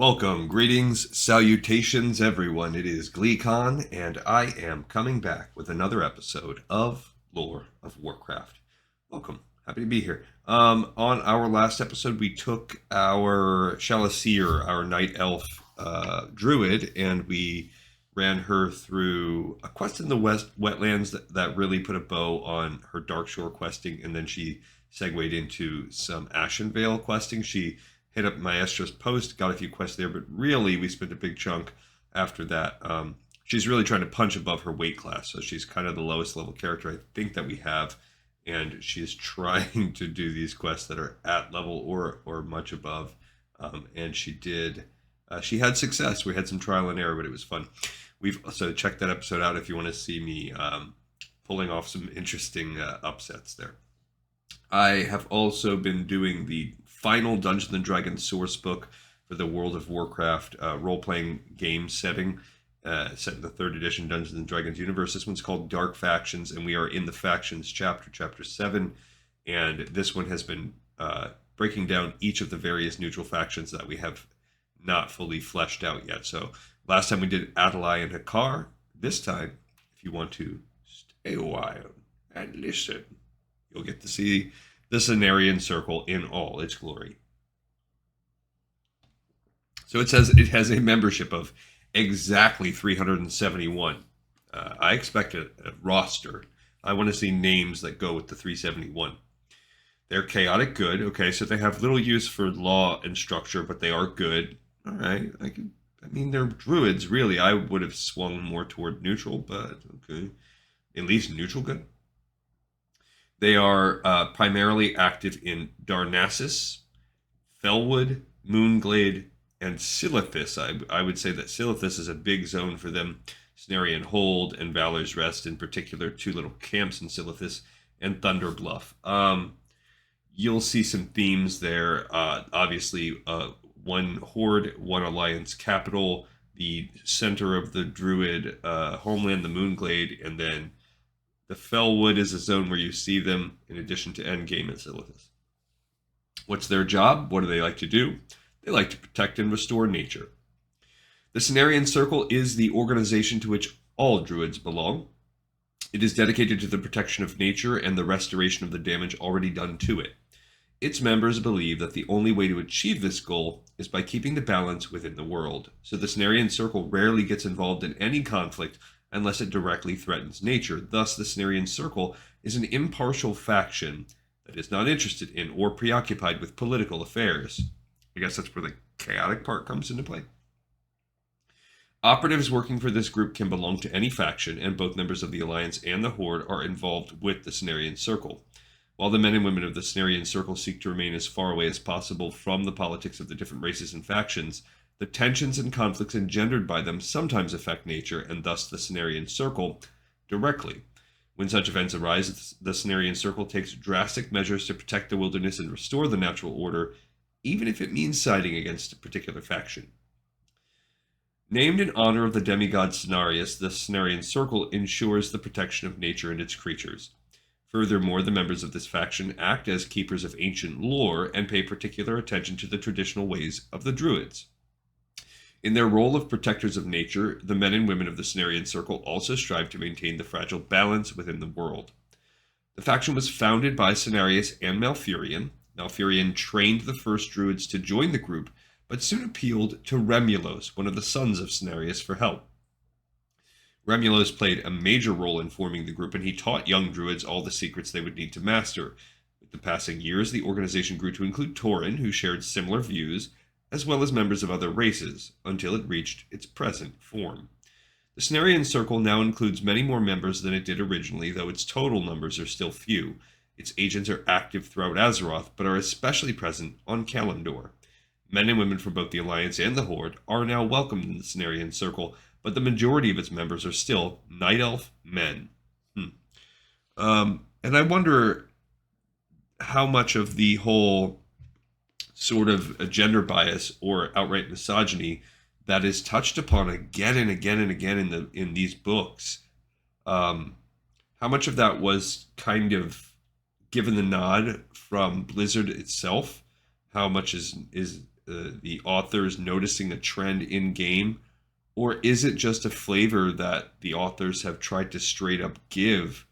Welcome, greetings, salutations, everyone. It is GleeCon, and I am coming back with another episode of Lore of Warcraft. Welcome, happy to be here. On our last episode, we took our Shalasier, our night elf druid, and we ran her through a quest in the wetlands that really put a bow on her Darkshore questing, and then she segued into some Ashenvale questing. She hit up Maestra's post, got a few quests there, but really we spent a big chunk after that. She's really trying to punch above her weight class, so she's kind of the lowest level character I think that we have, and she's trying to do these quests that are at level or much above. And she did. She had success. We had some trial and error, but it was fun. We've also checked that episode out if you want to see me pulling off some interesting upsets there. I have also been doing the final Dungeons and Dragons source book for the World of Warcraft role-playing game setting, set in the 3rd edition Dungeons and Dragons universe. This one's called Dark Factions, and we are in the Factions chapter 7. And this one has been breaking down each of the various neutral factions that we have not fully fleshed out yet. So last time we did Adalai and Hakar. This time, if you want to stay a while and listen, you'll get to see the Cenarion Circle in all its glory. So it says it has a membership of exactly 371. I expect a roster. I want to see names that go with the 371. They're chaotic good. Okay, so they have little use for law and structure, but they are good. All right, I mean, they're druids, really. I would have swung more toward neutral, but okay. At least neutral good. They are primarily active in Darnassus, Felwood, Moonglade, and Silithus. I would say that Silithus is a big zone for them. Cenarion Hold and Valor's Rest in particular, 2 little camps in Silithus, and Thunder Bluff. You'll see some themes there. Obviously, one Horde, one Alliance capital, the center of the Druid homeland, the Moonglade, and then the Felwood is a zone where you see them in addition to Endgame and Silithus. What's their job? What do they like to do? They like to protect and restore nature. The Cenarion Circle is the organization to which all druids belong. It is dedicated to the protection of nature and the restoration of the damage already done to it. Its members believe that the only way to achieve this goal is by keeping the balance within the world. So the Cenarion Circle rarely gets involved in any conflict unless it directly threatens nature. Thus, the Cenarion Circle is an impartial faction that is not interested in or preoccupied with political affairs. I guess that's where the chaotic part comes into play. Operatives working for this group can belong to any faction, and both members of the Alliance and the Horde are involved with the Cenarion Circle. While the men and women of the Cenarion Circle seek to remain as far away as possible from the politics of the different races and factions, the tensions and conflicts engendered by them sometimes affect nature, and thus the Cenarion Circle, directly. When such events arise, the Cenarion Circle takes drastic measures to protect the wilderness and restore the natural order, even if it means siding against a particular faction. Named in honor of the demigod Cenarius, the Cenarion Circle ensures the protection of nature and its creatures. Furthermore, the members of this faction act as keepers of ancient lore and pay particular attention to the traditional ways of the druids. In their role of protectors of nature, the men and women of the Cenarion Circle also strive to maintain the fragile balance within the world. The faction was founded by Cenarius and Malfurion. Malfurion trained the first druids to join the group, but soon appealed to Remulos, one of the sons of Cenarius, for help. Remulos played a major role in forming the group, and he taught young druids all the secrets they would need to master. With the passing years, the organization grew to include Tauren, who shared similar views, as well as members of other races, until it reached its present form. The Cenarion Circle now includes many more members than it did originally, though its total numbers are still few. Its agents are active throughout Azeroth, but are especially present on Kalimdor. Men and women from both the Alliance and the Horde are now welcomed in the Cenarion Circle, but the majority of its members are still Night Elf men. And I wonder how much of the whole sort of a gender bias or outright misogyny that is touched upon again and again and again in these books, how much of that was kind of given the nod from Blizzard itself? How much is the authors noticing a trend in game, or is it just a flavor that the authors have tried to straight up give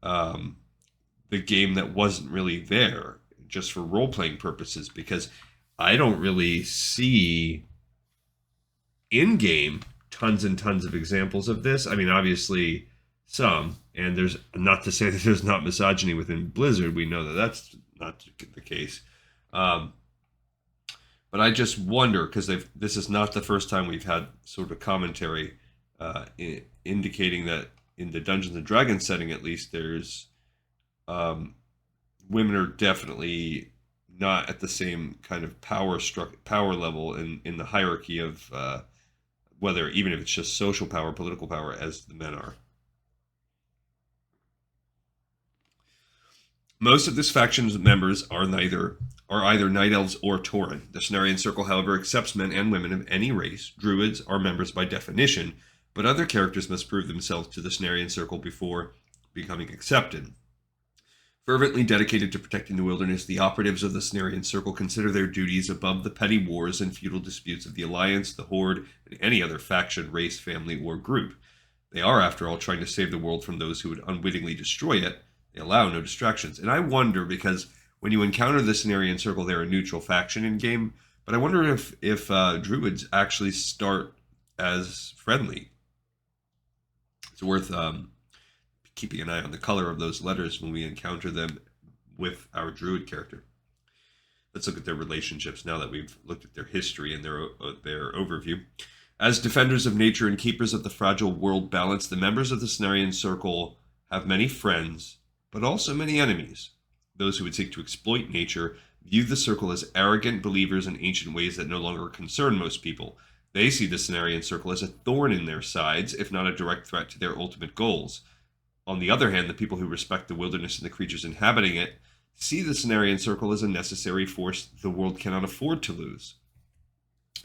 the game that wasn't really there just for role playing purposes? Because I don't really see in game tons and tons of examples of this. I mean, obviously some, and there's not to say that there's not misogyny within Blizzard. We know that that's not the case. But I just wonder, because this is not the first time we've had sort of commentary indicating that in the Dungeons and Dragons setting, at least, there's women are definitely not at the same kind of power level in the hierarchy of whether, even if it's just social power, political power, as the men are. Most of this faction's members are either Night Elves or Tauren. The Cenarion Circle, however, accepts men and women of any race. Druids are members by definition, but other characters must prove themselves to the Cenarion Circle before becoming accepted. Fervently dedicated to protecting the wilderness, the operatives of the Cenarion Circle consider their duties above the petty wars and feudal disputes of the Alliance, the Horde, and any other faction, race, family, or group. They are, after all, trying to save the world from those who would unwittingly destroy it. They allow no distractions. And I wonder, because when you encounter the Cenarion Circle, they're a neutral faction in game, but I wonder if druids actually start as friendly. It's worth keeping an eye on the color of those letters when we encounter them with our druid character. Let's look at their relationships now that we've looked at their history and their overview. As defenders of nature and keepers of the fragile world balance, the members of the Cenarion Circle have many friends, but also many enemies. Those who would seek to exploit nature view the Circle as arrogant believers in ancient ways that no longer concern most people. They see the Cenarion Circle as a thorn in their sides, if not a direct threat to their ultimate goals. On the other hand, the people who respect the wilderness and the creatures inhabiting it see the Cenarion Circle as a necessary force the world cannot afford to lose.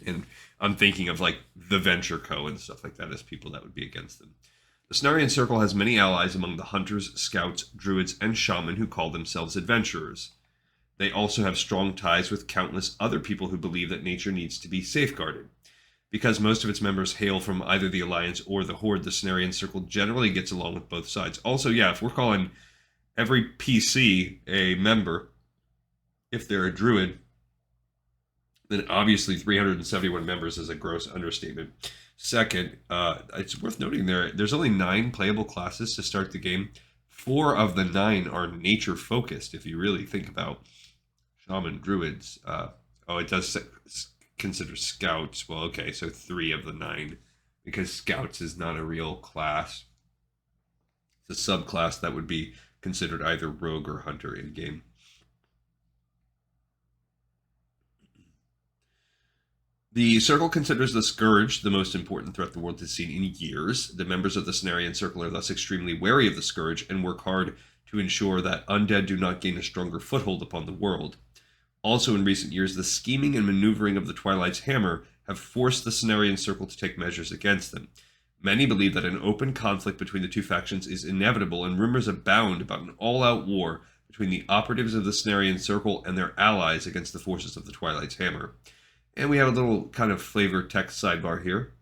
And I'm thinking of like the Venture Co. and stuff like that as people that would be against them. The Cenarion Circle has many allies among the hunters, scouts, druids, and shaman who call themselves adventurers. They also have strong ties with countless other people who believe that nature needs to be safeguarded. Because most of its members hail from either the Alliance or the Horde, the Cenarion Circle generally gets along with both sides. Also, yeah, if we're calling every PC a member, if they're a druid, then obviously 371 members is a gross understatement. Second, it's worth noting there's only 9 playable classes to start the game. 4 of the 9 are nature focused, if you really think about shaman, druids. It does consider scouts. Well, okay, so 3 of the 9, because scouts is not a real class. It's a subclass that would be considered either rogue or hunter in game. The Circle considers the Scourge the most important threat the world has seen in years. The members of the Cenarion Circle are thus extremely wary of the Scourge and work hard to ensure that undead do not gain a stronger foothold upon the world. Also, in recent years, the scheming and maneuvering of the Twilight's Hammer have forced the Cenarion Circle to take measures against them. Many believe that an open conflict between the two factions is inevitable, and rumors abound about an all-out war between the operatives of the Cenarion Circle and their allies against the forces of the Twilight's Hammer. And we have a little kind of flavor text sidebar here.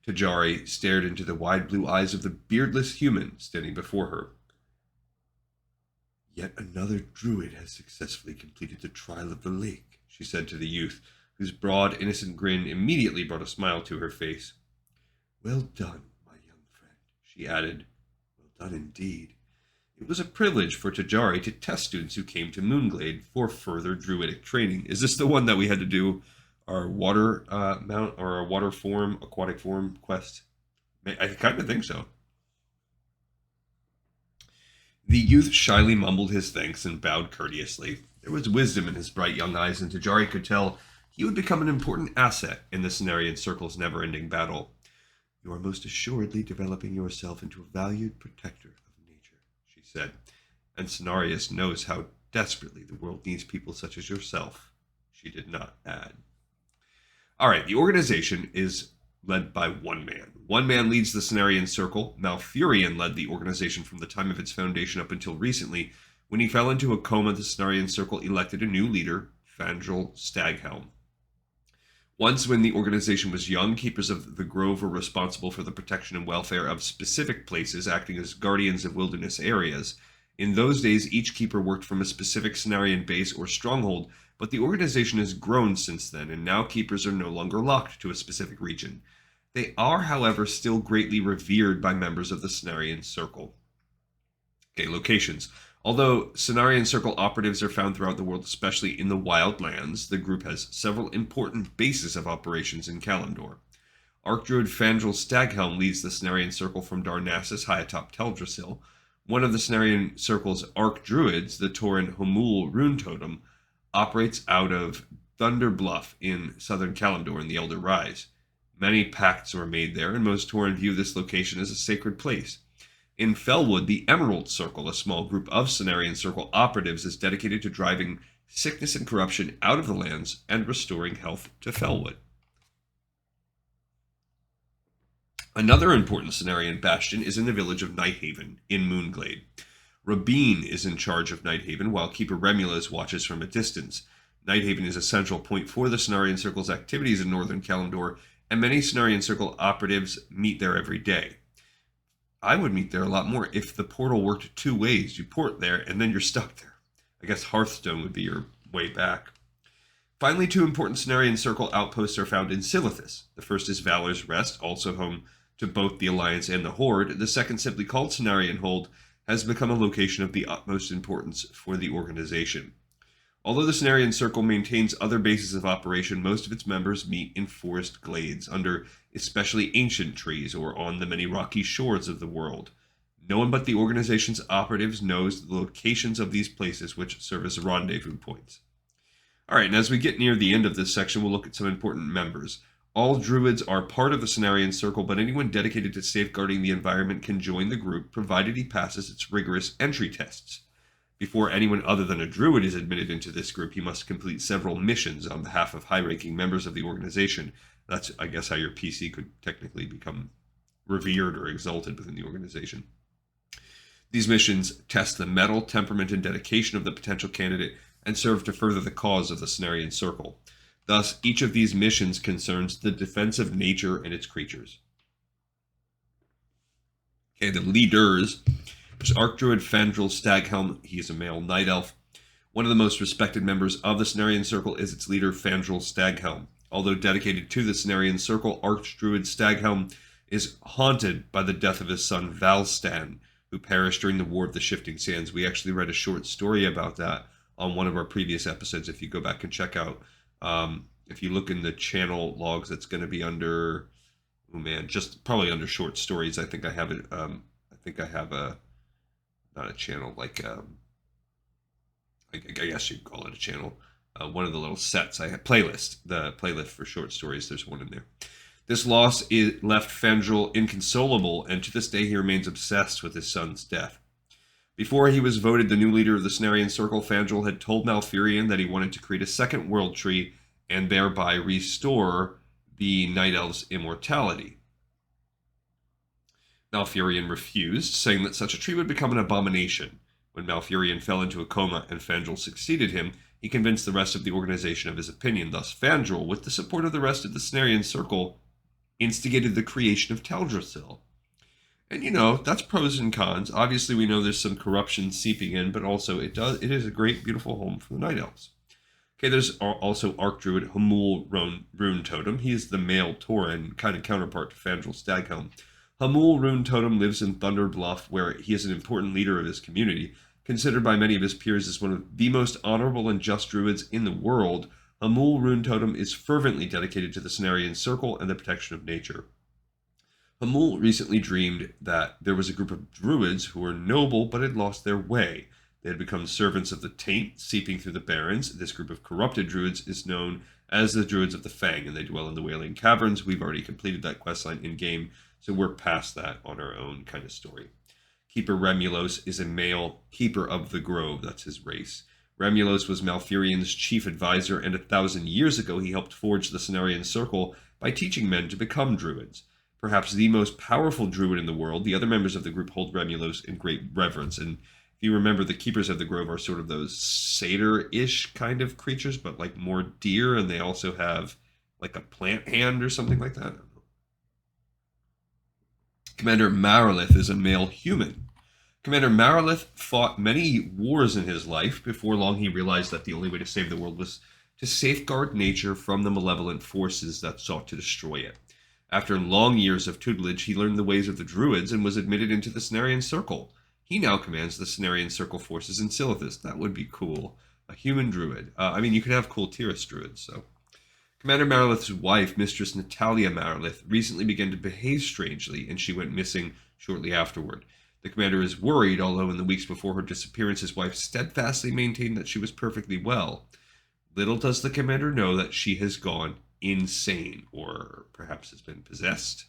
Tajari stared into the wide blue eyes of the beardless human standing before her. Yet another druid has successfully completed the trial of the lake, she said to the youth, whose broad, innocent grin immediately brought a smile to her face. Well done, my young friend, she added. Well done indeed. It was a privilege for Tajari to test students who came to Moonglade for further druidic training. Is this the one that we had to do our water mount or our water form, aquatic form quest? I kind of think so. The youth shyly mumbled his thanks and bowed courteously. There was wisdom in his bright young eyes, and Tajari could tell he would become an important asset in the Cenarion Circle's never-ending battle. You are most assuredly developing yourself into a valued protector of nature, she said, and Cenarius knows how desperately the world needs people such as yourself, she did not add. All right, the organization is led by one man. One man leads the Cenarion Circle. Malfurion led the organization from the time of its foundation up until recently. When he fell into a coma, the Cenarion Circle elected a new leader, Fandral Staghelm. Once, when the organization was young, keepers of the grove were responsible for the protection and welfare of specific places, acting as guardians of wilderness areas. In those days, each keeper worked from a specific Cenarion base or stronghold, but the organization has grown since then, and now keepers are no longer locked to a specific region. They are, however, still greatly revered by members of the Cenarion Circle. Okay, locations. Although Cenarion Circle operatives are found throughout the world, especially in the Wildlands, the group has several important bases of operations in Kalimdor. Archdruid Fandral Staghelm leads the Cenarion Circle from Darnassus high atop Teldrassil. One of the Cenarion Circle's Archdruids, the Tauren Humul Rune Totem, operates out of Thunder Bluff in southern Kalimdor in the Elder Rise. Many pacts were made there, and most Tauren view this location as a sacred place. In Felwood, the Emerald Circle, a small group of Cenarion Circle operatives, is dedicated to driving sickness and corruption out of the lands and restoring health to Felwood. Another important Cenarion bastion is in the village of Nighthaven in Moonglade. Rabine is in charge of Nighthaven, while Keeper Remulus watches from a distance. Nighthaven is a central point for the Cenarion Circle's activities in northern Kalimdor, and many Cenarion Circle operatives meet there every day. I would meet there a lot more if the portal worked two ways. You port there, and then you're stuck there. I guess Hearthstone would be your way back. Finally, two important Cenarion Circle outposts are found in Silithus. The first is Valor's Rest, also home to both the Alliance and the Horde. The second, simply called Cenarion Hold, has become a location of the utmost importance for the organization. Although the Cenarion Circle maintains other bases of operation, most of its members meet in forest glades, under especially ancient trees, or on the many rocky shores of the world. No one but the organization's operatives knows the locations of these places, which serve as rendezvous points. Alright, and as we get near the end of this section, we'll look at some important members. All druids are part of the Cenarion Circle, but anyone dedicated to safeguarding the environment can join the group, provided he passes its rigorous entry tests. Before anyone other than a druid is admitted into this group, he must complete several missions on behalf of high-ranking members of the organization. That's, I guess, how your PC could technically become revered or exalted within the organization. These missions test the mettle, temperament, and dedication of the potential candidate and serve to further the cause of the Cenarion Circle. Thus, each of these missions concerns the defense of nature and its creatures. Okay, the leaders. There's Archdruid Fandral Staghelm. He is a male night elf. One of the most respected members of the Cenarion Circle is its leader, Fandral Staghelm. Although dedicated to the Cenarion Circle, Archdruid Staghelm is haunted by the death of his son, Valstan, who perished during the War of the Shifting Sands. We actually read a short story about that on one of our previous episodes. If you go back and check out, if you look in the channel logs, it's going to be under, just probably under short stories. I think I have it. Not a channel, like I guess you'd call it a channel. One of the little sets I have, the playlist for short stories. There's one in there. This loss left Fandral inconsolable, and to this day he remains obsessed with his son's death. Before he was voted the new leader of the Cenarion Circle, Fandral had told Malfurion that he wanted to create a second world tree and thereby restore the Night Elves' immortality. Malfurion refused, saying that such a tree would become an abomination. When Malfurion fell into a coma and Fandral succeeded him, he convinced the rest of the organization of his opinion. Thus, Fandral, with the support of the rest of the Cenarion Circle, instigated the creation of Teldrassil. And that's pros and cons. Obviously, we know there's some corruption seeping in, but also it is a great, beautiful home for the Night Elves. Okay, there's also Archdruid Humul Rune Totem. He is the male Tauren, kind of counterpart to Fandral Staghelm. Humul Rune Totem lives in Thunder Bluff, where he is an important leader of his community. Considered by many of his peers as one of the most honorable and just druids in the world, Humul Rune Totem is fervently dedicated to the Cenarion Circle and the protection of nature. Humul recently dreamed that there was a group of druids who were noble but had lost their way. They had become servants of the Taint, seeping through the Barrens. This group of corrupted druids is known as the Druids of the Fang, and they dwell in the Wailing Caverns. We've already completed that questline in-game, so we're past that on our own kind of story. Keeper Remulos is a male keeper of the Grove. That's his race. Remulos was Malfurion's chief advisor, and 1,000 years ago he helped forge the Cenarion Circle by teaching men to become druids. Perhaps the most powerful druid in the world, the other members of the group hold Remulos in great reverence. And if you remember, the Keepers of the Grove are sort of those satyr-ish kind of creatures, but like more deer, and they also have like a plant hand or something like that. I don't know. Commander Marilith is a male human. Commander Marilith fought many wars in his life. Before long, he realized that the only way to save the world was to safeguard nature from the malevolent forces that sought to destroy it. After long years of tutelage, he learned the ways of the druids and was admitted into the Cenarion Circle. He now commands the Cenarion Circle forces in Silithus. That would be cool. A human druid. I mean, you could have cool Tiras druids, so. Commander Marilith's wife, Mistress Natalia Marilith, recently began to behave strangely, and she went missing shortly afterward. The commander is worried, although in the weeks before her disappearance, his wife steadfastly maintained that she was perfectly well. Little does the commander know that she has gone insane, or perhaps has been possessed,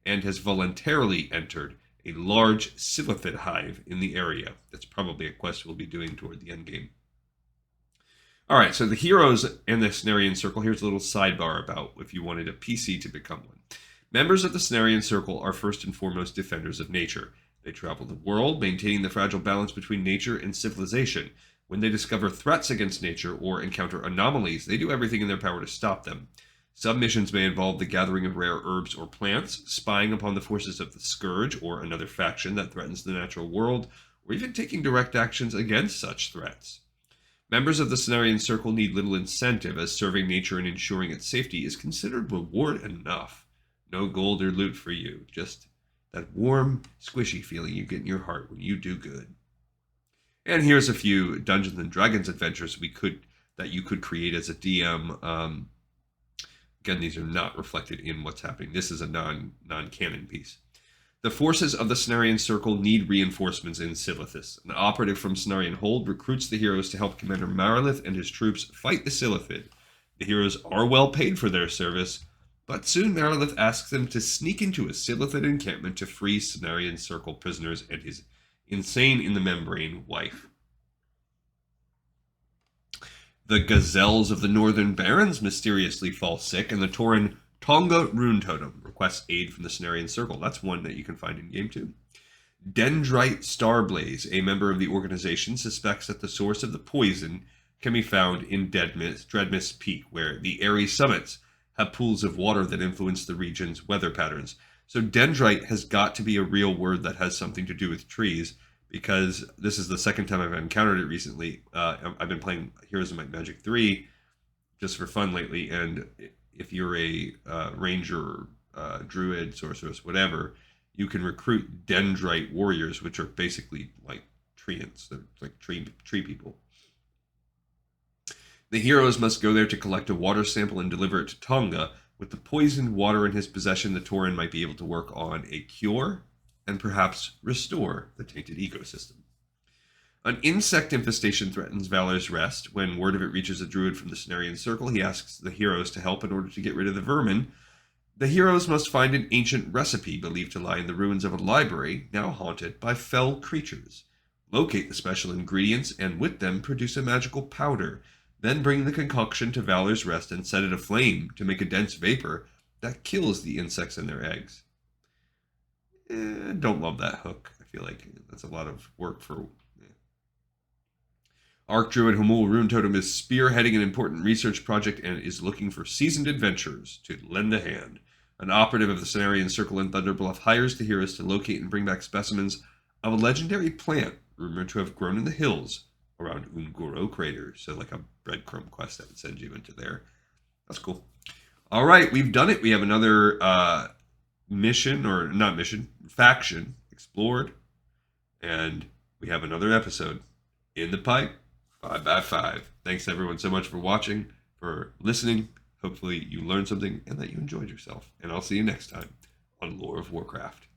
and has voluntarily entered a large Silithid hive in the area. That's probably a quest we'll be doing toward the end game. All right, so the heroes and the Cenarion Circle, here's a little sidebar about if you wanted a PC to become one. Members of the Cenarion Circle are first and foremost defenders of nature. They travel the world, maintaining the fragile balance between nature and civilization. When they discover threats against nature or encounter anomalies, they do everything in their power to stop them. Some missions may involve the gathering of rare herbs or plants, spying upon the forces of the Scourge or another faction that threatens the natural world, or even taking direct actions against such threats. Members of the Cenarion Circle need little incentive, as serving nature and ensuring its safety is considered reward enough. No gold or loot for you, just that warm, squishy feeling you get in your heart when you do good. And here's a few Dungeons and Dragons adventures that you could create as a DM. Again, these are not reflected in what's happening. This is a non-canon piece. The forces of the Cenarion Circle need reinforcements in Silithus. An operative from Cenarion Hold recruits the heroes to help Commander Marilith and his troops fight the Silithid. The heroes are well paid for their service, but soon Marilith asks them to sneak into a Silithid encampment to free Cenarion Circle prisoners and his insane-in-the-membrane wife. The gazelles of the Northern Barrens mysteriously fall sick, and the Tauren Tonga Rune Totem requests aid from the Cenarion Circle. That's one that you can find in game 2. Dendrite Starblaze, a member of the organization, suspects that the source of the poison can be found in Dreadmist Peak, where the airy summits have pools of water that influence the region's weather patterns. So dendrite has got to be a real word that has something to do with trees, because this is the second time I've encountered it recently. I've been playing Heroes of Might Magic 3 just for fun lately, and if you're a ranger, druid, sorceress, whatever, you can recruit dendrite warriors, which are basically like treants. They're like tree people. The heroes must go there to collect a water sample and deliver it to Tonga. With the poisoned water in his possession, the Tauren might be able to work on a cure and perhaps restore the tainted ecosystem. An insect infestation threatens Valor's Rest. When word of it reaches a druid from the Cenarion Circle, he asks the heroes to help in order to get rid of the vermin. The heroes must find an ancient recipe believed to lie in the ruins of a library, now haunted by fell creatures. Locate the special ingredients, and with them produce a magical powder. Then bring the concoction to Valor's Rest and set it aflame to make a dense vapor that kills the insects and their eggs. Don't love that hook. I feel like that's a lot of work for... Archdruid Hamul Rune Totem is spearheading an important research project and is looking for seasoned adventurers to lend a hand. An operative of the Cenarion Circle in Thunderbluff hires the heroes to locate and bring back specimens of a legendary plant rumored to have grown in the hills around Ungoro Crater. So like a breadcrumb quest that would send you into there. That's cool. All right, we've done it. We have another faction explored. And we have another episode in the pipe. 5x5. Thanks everyone so much for watching, for listening. Hopefully you learned something and that you enjoyed yourself. And I'll see you next time on Lore of Warcraft.